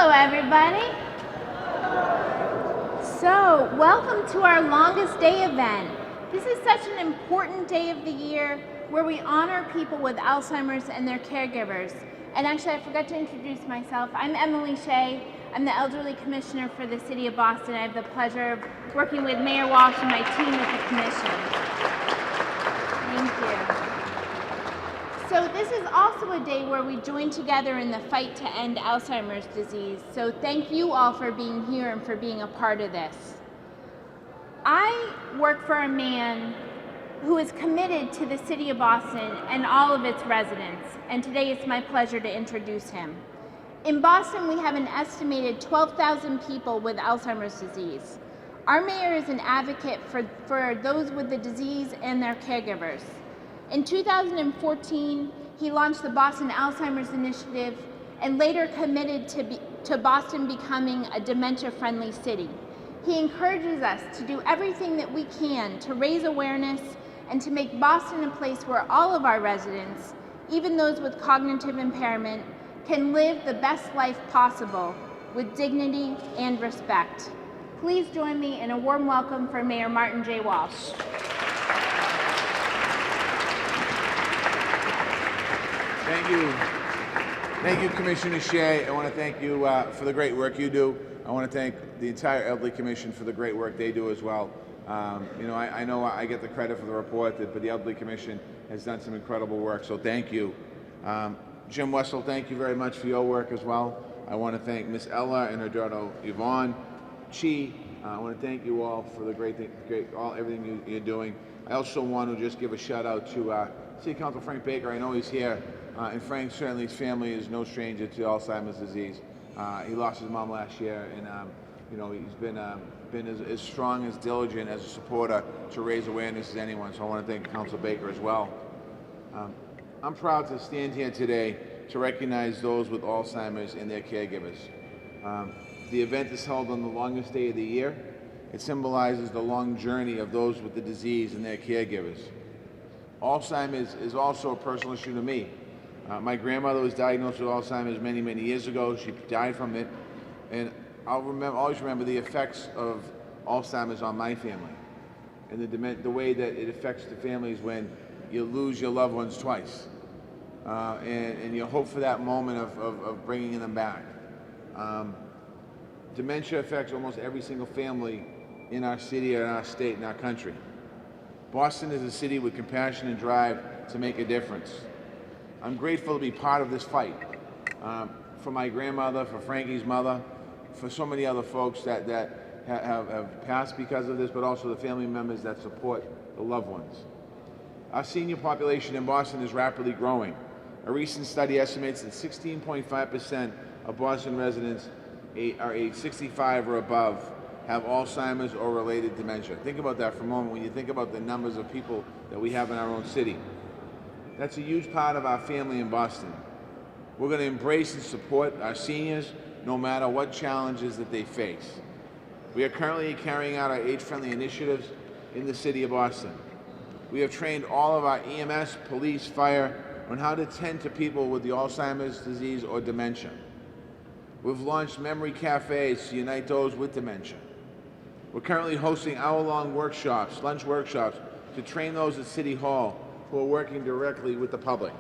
Hello, everybody. So, welcome to our longest day event. This is such an important day of the year where we honor people with Alzheimer's and their caregivers. And actually, I forgot to introduce myself. I'm Emily Shea. I'm the Elderly Commissioner for the City of Boston. I have the pleasure of working with Mayor Walsh and my team at the Commission. Thank you. So this is also a day where we join together in the fight to end Alzheimer's disease. So thank you all for being here and for being a part of this. I work for a man who is committed to the City of Boston and all of its residents, and today it's my pleasure to introduce him. In Boston, we have an estimated 12,000 people with Alzheimer's disease. Our mayor is an advocate for those with the disease and their caregivers. In 2014, he launched the Boston Alzheimer's Initiative and later committed to Boston becoming a dementia-friendly city. He encourages us to do everything that we can to raise awareness and to make Boston a place where all of our residents, even those with cognitive impairment, can live the best life possible with dignity and respect. Please join me in a warm welcome for Mayor Martin J. Walsh. Thank you. Thank you, Commissioner Shea. I want to thank you for the great work you do. I want to thank the entire Elderly Commission for the great work they do as well. I know I get the credit for the report, but the Elderly Commission has done some incredible work, so thank you. Jim Wessel, thank you very much for your work as well. I want to thank Miss Ella and her daughter Yvonne. Chi, I want to thank you all for the everything you're doing. I also want to just give a shout out to City Council Frank Baker. I know he's here. And Frank, certainly his family is no stranger to Alzheimer's disease. He lost his mom last year, and he's been as strong, as diligent as a supporter to raise awareness as anyone. So I want to thank Council Baker as well. I'm proud to stand here today to recognize those with Alzheimer's and their caregivers. The event is held on the longest day of the year. It symbolizes the long journey of those with the disease and their caregivers. Alzheimer's is also a personal issue to me. My grandmother was diagnosed with Alzheimer's many, many years ago. She died from it, and I'll always remember the effects of Alzheimer's on my family, and the way that it affects the families when you lose your loved ones twice, and you hope for that moment of bringing them back. Dementia affects almost every single family in our city, in our state, in our country. Boston is a city with compassion and drive to make a difference. I'm grateful to be part of this fight, for my grandmother, for Frankie's mother, for so many other folks that have passed because of this, but also the family members that support the loved ones. Our senior population in Boston is rapidly growing. A recent study estimates that 16.5% of Boston residents are age 65 or above have Alzheimer's or related dementia. Think about that for a moment when you think about the numbers of people that we have in our own city. That's a huge part of our family in Boston. We're going to embrace and support our seniors no matter what challenges that they face. We are currently carrying out our age-friendly initiatives in the city of Boston. We have trained all of our EMS, police, fire on how to tend to people with the Alzheimer's disease or dementia. We've launched memory cafes to unite those with dementia. We're currently hosting hour-long workshops, lunch workshops, to train those at City Hall who are working directly with the public.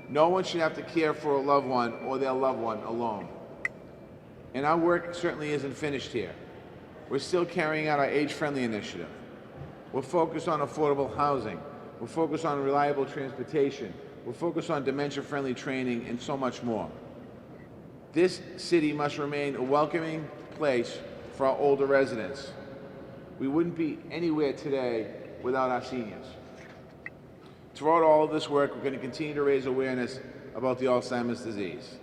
No one should have to care for a loved one or their loved one alone. And our work certainly isn't finished here. We're still carrying out our age-friendly initiative. We're focused on affordable housing. We're focused on reliable transportation. We're focused on dementia-friendly training and so much more. This city must remain a welcoming place for our older residents. We wouldn't be anywhere today without our seniors. Throughout all of this work, we're going to continue to raise awareness about the Alzheimer's disease.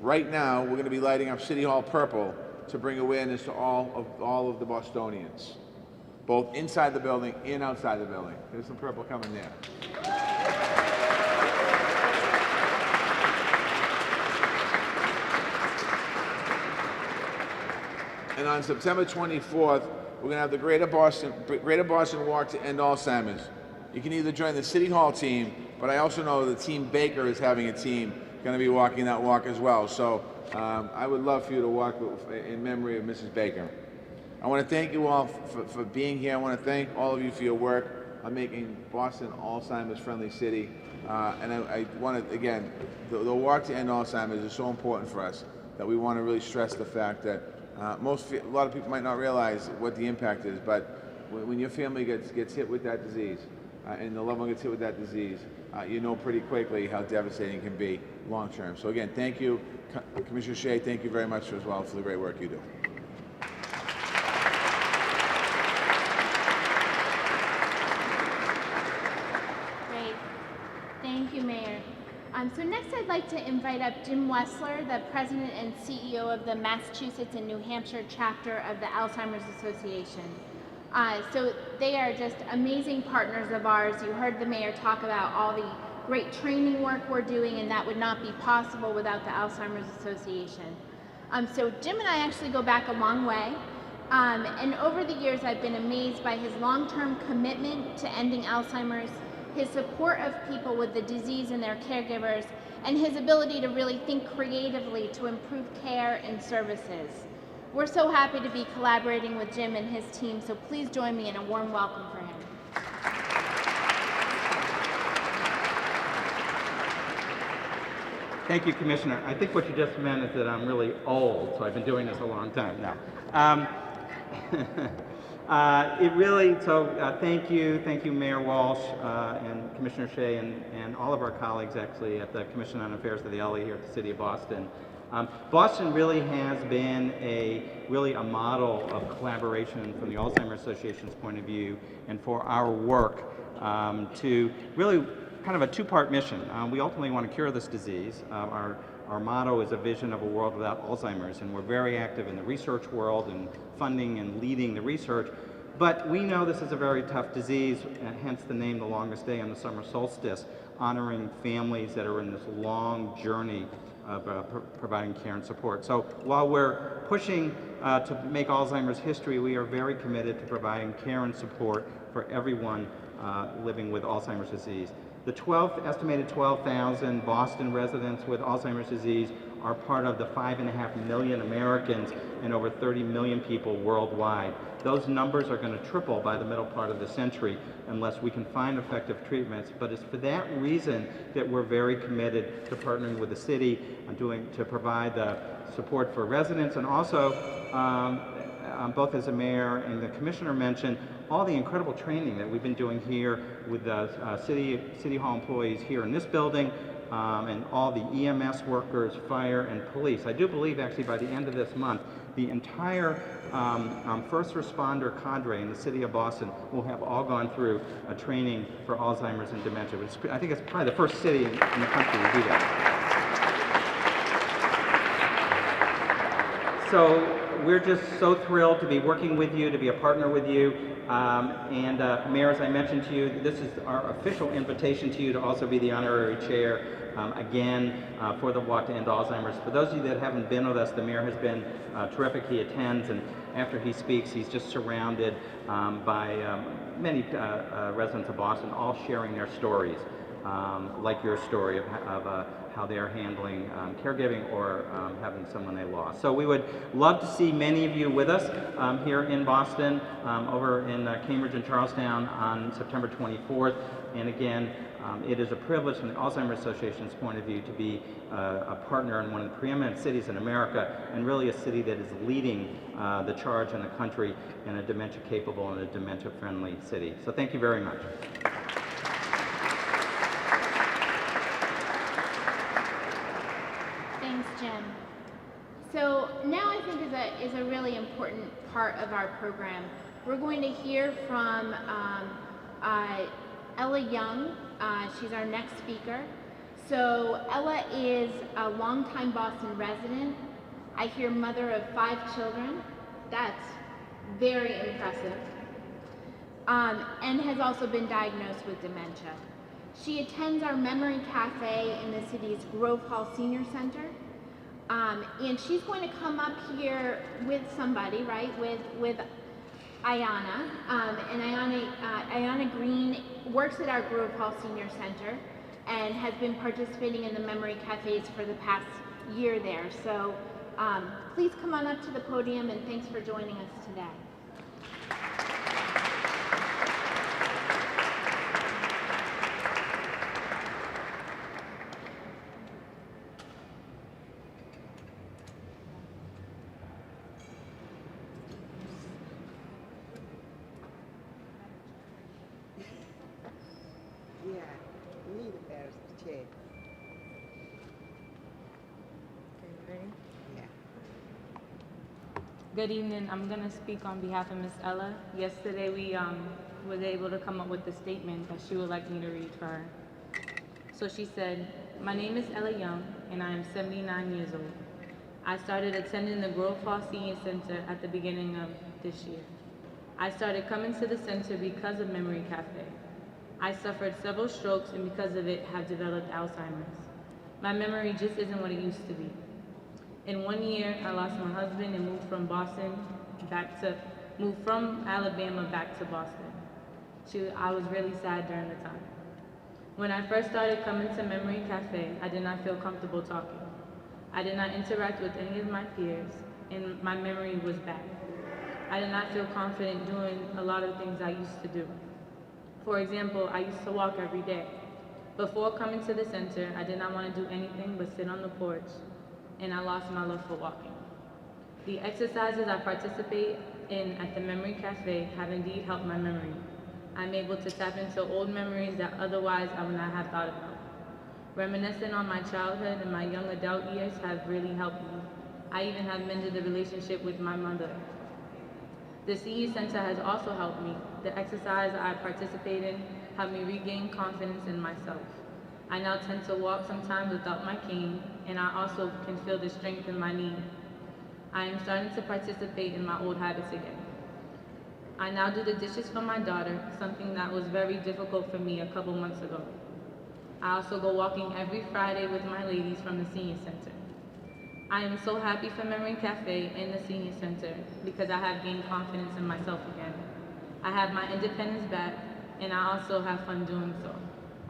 Right now, we're going to be lighting up City Hall purple to bring awareness to all of the Bostonians, both inside the building and outside the building. There's some purple coming there. And on September 24th, we're going to have the Greater Boston Walk to End Alzheimer's. You can either join the City Hall team, but I also know the Team Baker is having a team going to be walking that walk as well. So I would love for you to walk in memory of Mrs. Baker. I want to thank you all for being here. I want to thank all of you for your work on making Boston Alzheimer's friendly city. And I want to, again, the walk to end Alzheimer's is so important for us that we want to really stress the fact that a lot of people might not realize what the impact is, but when your family gets hit with that disease and the loved one gets hit with that disease, you know pretty quickly how devastating it can be long term. So again, thank you, Commissioner Shea. Thank you very much as well for the great work you do. Great. Thank you, Mayor. So next I'd like to invite up Jim Wessler, the President and CEO of the Massachusetts and New Hampshire chapter of the Alzheimer's Association. So they are just amazing partners of ours. You heard the Mayor talk about all the great training work we're doing, and that would not be possible without the Alzheimer's Association. So Jim and I actually go back a long way. And over the years, I've been amazed by his long-term commitment to ending Alzheimer's, his support of people with the disease and their caregivers, and his ability to really think creatively to improve care and services. We're so happy to be collaborating with Jim and his team, so please join me in a warm welcome for him. Thank you, Commissioner. I think what you just meant is that I'm really old, so I've been doing this a long time now. Thank you, Mayor Walsh and Commissioner Shea and all of our colleagues actually at the Commission on Affairs of the Elderly here at the City of Boston. Boston really has been a model of collaboration from the Alzheimer's Association's point of view, and for our work to really kind of a two-part mission. We ultimately want to cure this disease. Our motto is a vision of a world without Alzheimer's, and we're very active in the research world and funding and leading the research. But we know this is a very tough disease, hence the name The Longest Day on the Summer Solstice, honoring families that are in this long journey of providing care and support. So while we're pushing to make Alzheimer's history, we are very committed to providing care and support for everyone living with Alzheimer's disease. The estimated 12,000 Boston residents with Alzheimer's disease are part of the 5.5 million Americans and over 30 million people worldwide. Those numbers are going to triple by the middle part of the century unless we can find effective treatments. But it's for that reason that we're very committed to partnering with the city to provide the support for residents, and also both as the mayor and the commissioner mentioned, all the incredible training that we've been doing here with the City Hall employees here in this building, and all the EMS workers, fire, and police. I do believe actually by the end of this month, the entire first responder cadre in the city of Boston will have all gone through a training for Alzheimer's and dementia. I think it's probably the first city in the country to do that. So we're just so thrilled to be working with you, to be a partner with you. Mayor, as I mentioned to you, this is our official invitation to you to also be the honorary chair for the Walk to End Alzheimer's. For those of you that haven't been with us, the mayor has been terrific. He attends, and after he speaks, he's just surrounded by many residents of Boston, all sharing their stories, like your story of how they're handling caregiving or having someone they lost. So we would love to see many of you with us here in Boston, over in Cambridge and Charlestown on September 24th. And again, it is a privilege from the Alzheimer's Association's point of view to be a partner in one of the preeminent cities in America, and really a city that is leading the charge in the country in a dementia-capable and a dementia-friendly city. So thank you very much. Thanks, Jim. So now I think is a really important part of our program. We're going to hear from Ella Young. She's our next speaker. So Ella is a longtime Boston resident. I hear mother of 5 children. That's very impressive. And has also been diagnosed with dementia. She attends our Memory Cafe in the city's Grove Hall Senior Center. And she's going to come up here with somebody, right, with Ayana. And Ayana Green works at our Grove Hall Senior Center. and has been participating in the memory cafes for the past year there. So please come on up to the podium, and thanks for joining us today. Yeah, we need a better chair. Okay, ready? Yeah. Good evening. I'm going to speak on behalf of Miss Ella. Yesterday we was able to come up with a statement that she would like me to read for her. So she said, "My name is Ella Young and I am 79 years old. I started attending the Grove Hall Senior Center at the beginning of this year. I started coming to the center because of Memory Cafe. I suffered several strokes and because of it have developed Alzheimer's. My memory just isn't what it used to be. In 1 year, I lost my husband and moved from Alabama back to Boston. I was really sad during the time. When I first started coming to Memory Cafe, I did not feel comfortable talking. I did not interact with any of my peers, and my memory was bad. I did not feel confident doing a lot of things I used to do. For example, I used to walk every day. Before coming to the center, I did not want to do anything but sit on the porch, and I lost my love for walking. The exercises I participate in at the Memory Cafe have indeed helped my memory. I'm able to tap into old memories that otherwise I would not have thought about. Reminiscing on my childhood and my young adult years have really helped me. I even have mended the relationship with my mother. The Senior Center has also helped me. The exercise I participate in helped me regain confidence in myself. I now tend to walk sometimes without my cane, and I also can feel the strength in my knee. I am starting to participate in my old habits again. I now do the dishes for my daughter, something that was very difficult for me a couple months ago. I also go walking every Friday with my ladies from the Senior Center. I am so happy for Memory Cafe and the Senior Center because I have gained confidence in myself again. I have my independence back, and I also have fun doing so.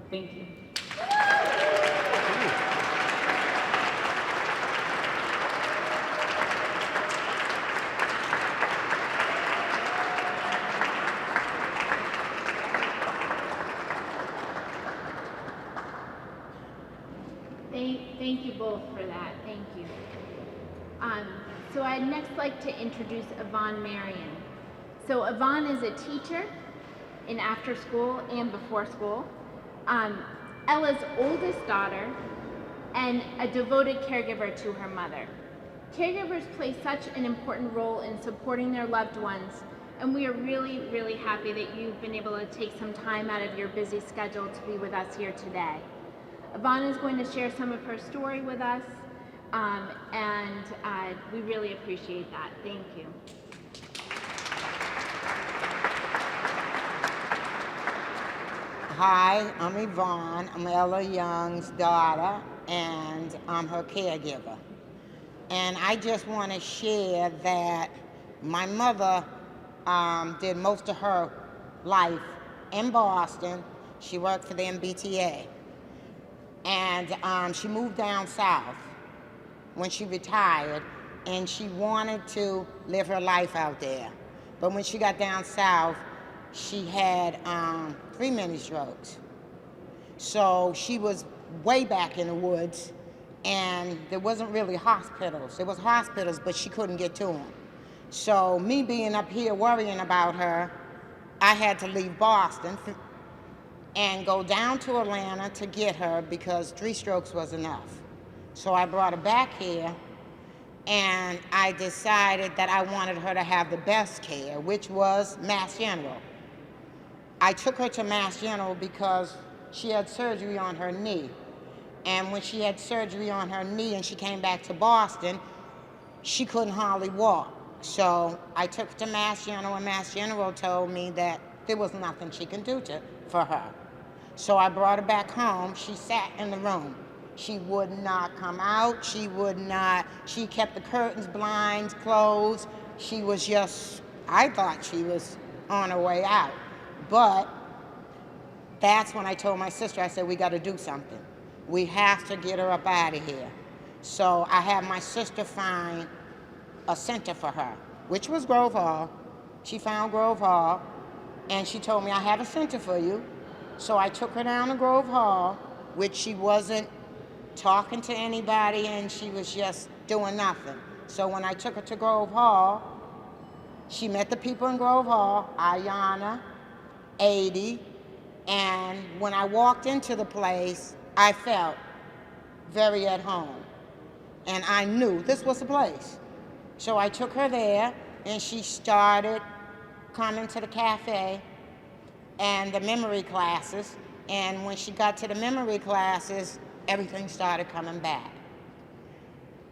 Thank you. Thank you both for that. Thank you. So I'd next like to introduce Yvonne Marion. So Yvonne is a teacher in after school and before school, Ella's oldest daughter, and a devoted caregiver to her mother. Caregivers play such an important role in supporting their loved ones, and we are really, really happy that you've been able to take some time out of your busy schedule to be with us here today. Yvonne is going to share some of her story with us, and we really appreciate that. Thank you. Hi, I'm Yvonne. I'm Ella Young's daughter, and I'm her caregiver. And I just want to share that my mother did most of her life in Boston. She worked for the MBTA. And she moved down south when she retired, and she wanted to live her life out there. But when she got down south, she had 3 mini strokes. So she was way back in the woods, and there wasn't really hospitals. There was hospitals, but she couldn't get to them. So me being up here worrying about her, I had to leave Boston and go down to Atlanta to get her because 3 strokes was enough. So I brought her back here, and I decided that I wanted her to have the best care, which was Mass General. I took her to Mass General because she had surgery on her knee. And when she had surgery on her knee and she came back to Boston, she couldn't hardly walk. So I took her to Mass General, and Mass General told me that there was nothing she can do for her. So I brought her back home. She sat in the room. She would not come out. She kept the curtains, blinds closed. She was just, I thought she was on her way out. But that's when I told my sister, I said, we got to do something. We have to get her up out of here. So I had my sister find a center for her, which was Grove Hall. She found Grove Hall, and she told me, I have a center for you. So I took her down to Grove Hall, which she wasn't talking to anybody, and she was just doing nothing. So when I took her to Grove Hall, she met the people in Grove Hall, Ayana, 80, and when I walked into the place, I felt very at home. And I knew this was the place. So I took her there, and she started coming to the cafe and the memory classes. And when she got to the memory classes, everything started coming back.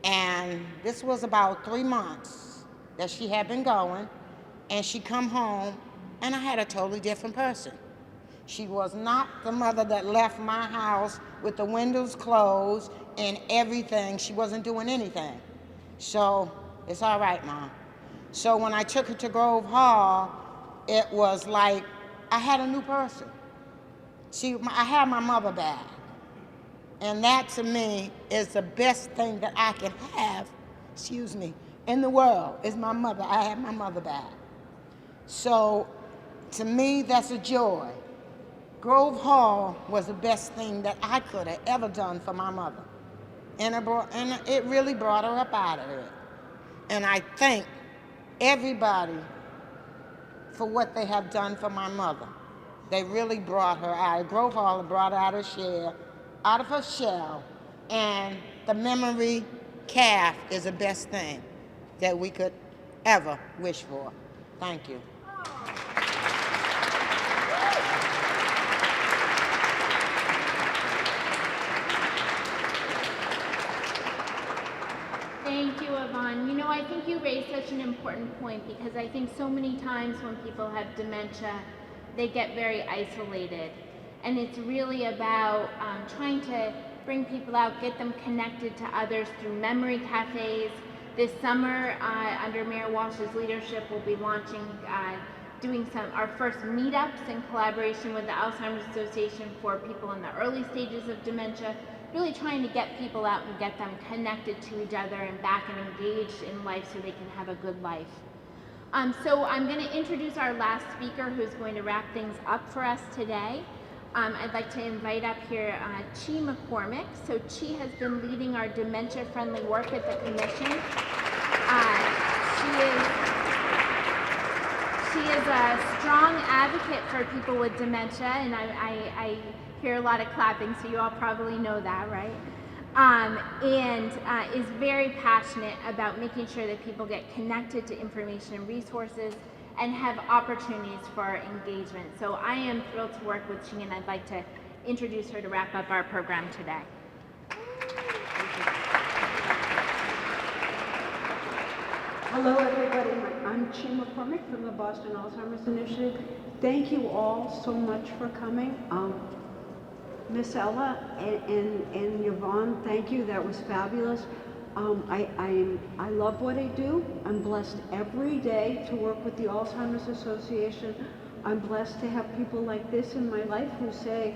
And this was about 3 months that she had been going, and she come home, and I had a totally different person. She was not the mother that left my house with the windows closed and everything. She wasn't doing anything. So, it's all right, Mom. So when I took her to Grove Hall, it was like I had a new person. See, I had my mother back. And that, to me, is the best thing that I can have, in the world, is my mother. I have my mother back. So, to me, that's a joy. Grove Hall was the best thing that I could have ever done for my mother. And it really brought her up out of it. And I thank everybody for what they have done for my mother. They really brought her out. Grove Hall brought her out of her shell. And the memory calf is the best thing that we could ever wish for. Thank you. Thank you, Yvonne. You know, I think you raised such an important point, because I think so many times when people have dementia, they get very isolated. And it's really about trying to bring people out, get them connected to others through memory cafes. This summer, under Mayor Walsh's leadership, we'll be launching, doing our first meetups in collaboration with the Alzheimer's Association for people in the early stages of dementia, really trying to get people out and get them connected to each other and back and engaged in life so they can have a good life. So I'm going to introduce our last speaker, who's going to wrap things up for us today. I'd like to invite up here Shea McCormick. So Shea has been leading our dementia-friendly work at the Commission. She is a strong advocate for people with dementia, and I hear a lot of clapping, so you all probably know that, right? And is very passionate about making sure that people get connected to information and resources and have opportunities for engagement. So I am thrilled to work with Shea, and I'd like to introduce her to wrap up our program today. Hello, everybody. I'm Shea McCormick from the Boston Alzheimer's Initiative. Thank you all so much for coming. Miss Ella and Yvonne, thank you. That was fabulous. I love what I do. I'm blessed every day to work with the Alzheimer's Association. I'm blessed to have people like this in my life who say,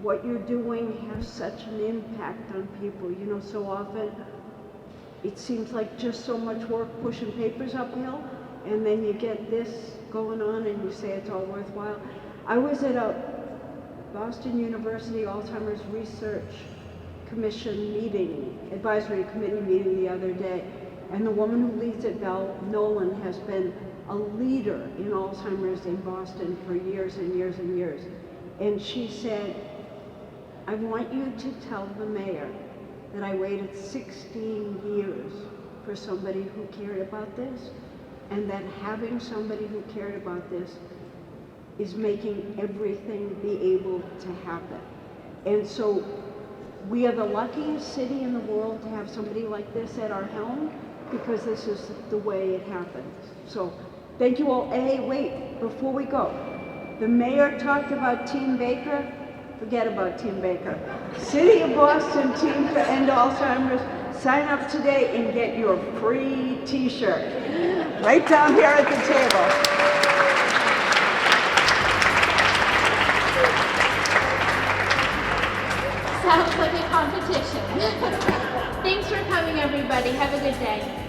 what you're doing has such an impact on people. You know, so often it seems like just so much work pushing papers uphill, and then you get this going on and you say it's all worthwhile. I was at a Boston University Alzheimer's Research Commission meeting, advisory committee meeting the other day, and the woman who leads it, Val Nolan, has been a leader in Alzheimer's in Boston for years and years and years. And she said, I want you to tell the mayor that I waited 16 years for somebody who cared about this, and that having somebody who cared about this is making everything be able to happen. And so we are the luckiest city in the world to have somebody like this at our helm, because this is the way it happens. So thank you all. Hey, wait, before we go, the mayor talked about Team Baker. Forget about Team Baker. City of Boston Team to End Alzheimer's. Sign up today and get your free t-shirt right down here at the table. Thanks for coming, everybody. Have a good day.